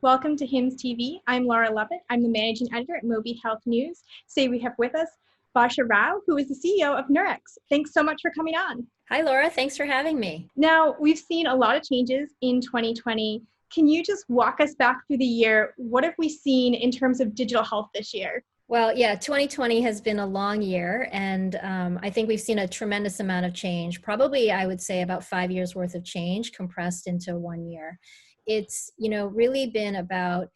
Welcome to HIMS TV. I'm Laura Lovett. I'm the managing editor at Moby Health News. Today we have with us Varsha Rao, who is the CEO of Nurx. Thanks so much for coming on. Hi, Laura. Thanks for having me. Now, we've seen a lot of changes in 2020. Can you just walk us back through the year? What have we seen in terms of digital health this year? Well, yeah, 2020 has been a long year, and I think we've seen a tremendous amount of change. Probably, I would say about 5 years worth of change compressed into 1 year. It's, really been about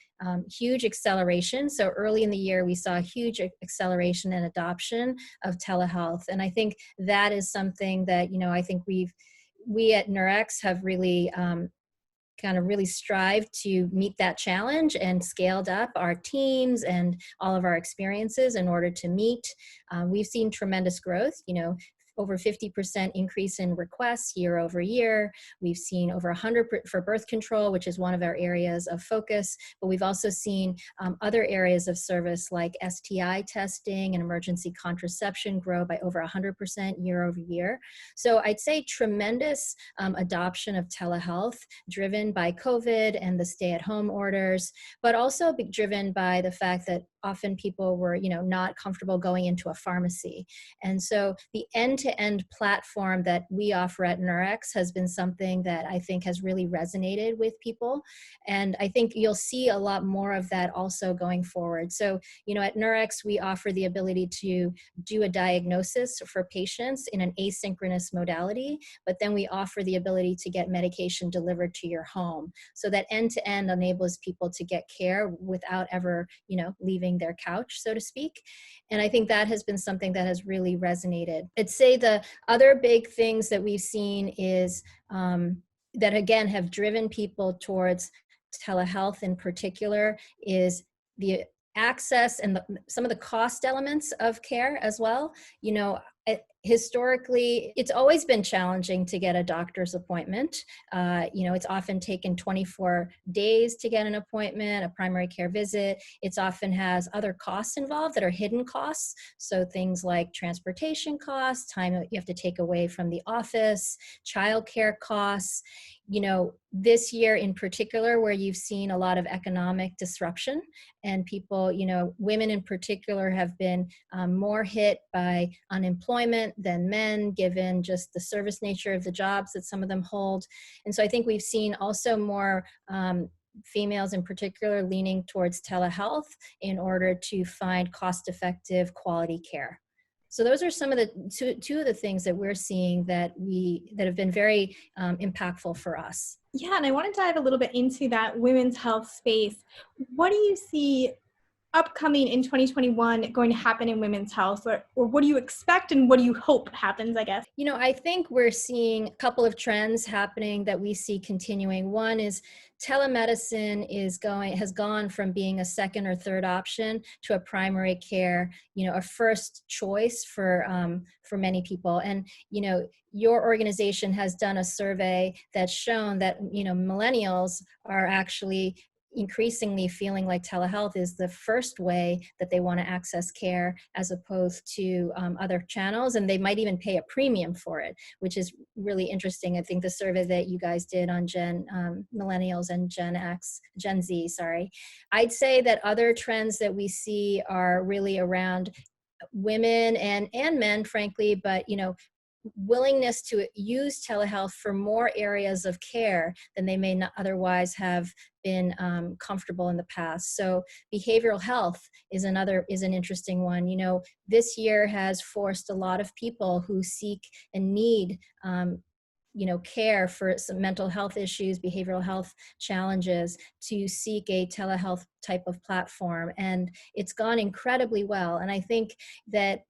huge acceleration. So early in the year, we saw a huge acceleration and adoption of telehealth. And I think that is something that, I think we at Nurx have really kind of really strived to meet that challenge and scaled up our teams and all of our experiences in order to meet. We've seen tremendous growth, over 50% increase in requests year over year. We've seen over 100 for birth control, which is one of our areas of focus, but we've also seen other areas of service like STI testing and emergency contraception grow by over 100% year over year. So I'd say tremendous adoption of telehealth driven by COVID and the stay-at-home orders, but also driven by the fact that often people were, not comfortable going into a pharmacy. And so the end-to-end platform that we offer at Nurx has been something that I think has really resonated with people. And I think you'll see a lot more of that also going forward. So, at Nurx, we offer the ability to do a diagnosis for patients in an asynchronous modality, but then we offer the ability to get medication delivered to your home. So that end-to-end enables people to get care without ever, leaving their couch, so to speak. And I think that has been something that has really resonated. I'd say the other big things that we've seen is that, again, have driven people towards telehealth in particular is the access and some of the cost elements of care as well. Historically, it's always been challenging to get a doctor's appointment. It's often taken 24 days to get an appointment, a primary care visit. It often has other costs involved that are hidden costs. So things like transportation costs, time that you have to take away from the office, childcare costs. This year in particular, where you've seen a lot of economic disruption and people, women in particular have been more hit by unemployment than men, given just the service nature of the jobs that some of them hold. And so I think we've seen also more females in particular leaning towards telehealth in order to find cost-effective quality care. So those are some of the two of the things that we're seeing that have been very impactful for us. Yeah, and I want to dive a little bit into that women's health space. What do you see upcoming in 2021 going to happen in women's health, or what do you expect and what do you hope happens, I guess? I think we're seeing a couple of trends happening that we see continuing. One is telemedicine has gone from being a second or third option to a primary care, a first choice for many people. And, your organization has done a survey that's shown that, millennials are actually increasingly feeling like telehealth is the first way that they want to access care as opposed to other channels. And they might even pay a premium for it, which is really interesting. I think the survey that you guys did on millennials and Gen Z, I'd say that other trends that we see are really around women and men, frankly, but, willingness to use telehealth for more areas of care than they may not otherwise have been comfortable in the past. So behavioral health is an interesting one. This year has forced a lot of people who seek and need care for some mental health issues, behavioral health challenges, to seek a telehealth type of platform. And it's gone incredibly well. And I think that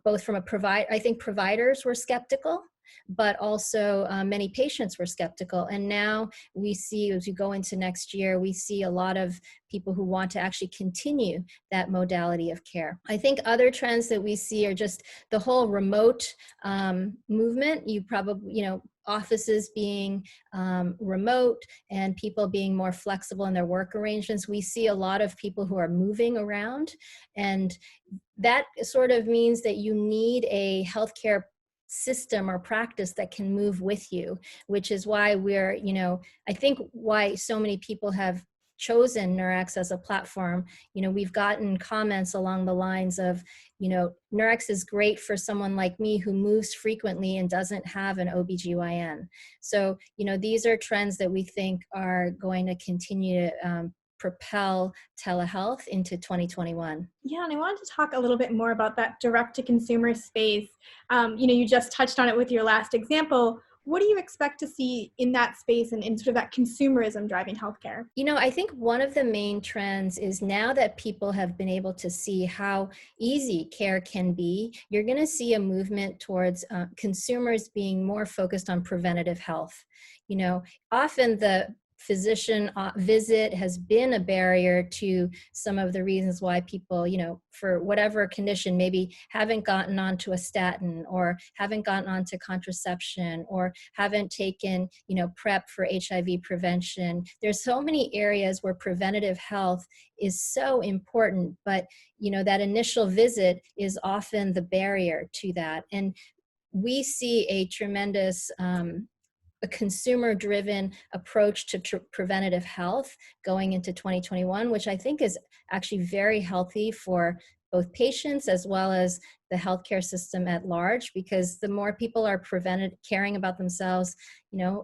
both from I think providers were skeptical, but also many patients were skeptical. And now we see, as we go into next year, we see a lot of people who want to actually continue that modality of care. I think other trends that we see are just the whole remote movement. You probably, offices being remote and people being more flexible in their work arrangements. We see a lot of people who are moving around, and that sort of means that you need a healthcare system or practice that can move with you, which is why I think why so many people have chosen Nurx as a platform, we've gotten comments along the lines of, Nurx is great for someone like me who moves frequently and doesn't have an OBGYN. So, these are trends that we think are going to continue to propel telehealth into 2021. Yeah, and I wanted to talk a little bit more about that direct to consumer space. You just touched on it with your last example. What do you expect to see in that space and in sort of that consumerism driving healthcare? I think one of the main trends is now that people have been able to see how easy care can be, you're going to see a movement towards consumers being more focused on preventative health. You know, often the physician visit has been a barrier to some of the reasons why people, for whatever condition, maybe haven't gotten onto a statin or haven't gotten onto contraception or haven't taken, PrEP for HIV prevention. There's so many areas where preventative health is so important, but, that initial visit is often the barrier to that. And we see a tremendous a consumer-driven approach to preventative health going into 2021, which I think is actually very healthy for both patients as well as the healthcare system at large, because the more people are caring about themselves,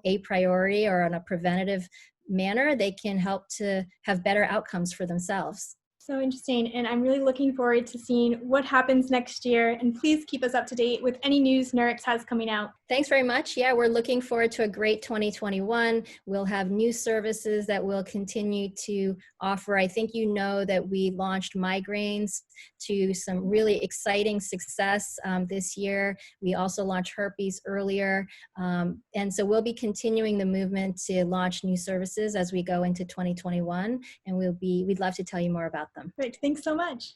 a priority or on a preventative manner, they can help to have better outcomes for themselves. So interesting. And I'm really looking forward to seeing what happens next year. And please keep us up to date with any news Nurx has coming out. Thanks very much. Yeah, we're looking forward to a great 2021. We'll have new services that we'll continue to offer. I think that we launched migraines to some really exciting success this year. We also launched herpes earlier. And so we'll be continuing the movement to launch new services as we go into 2021. And we'd love to tell you more about them. Great. Thanks so much.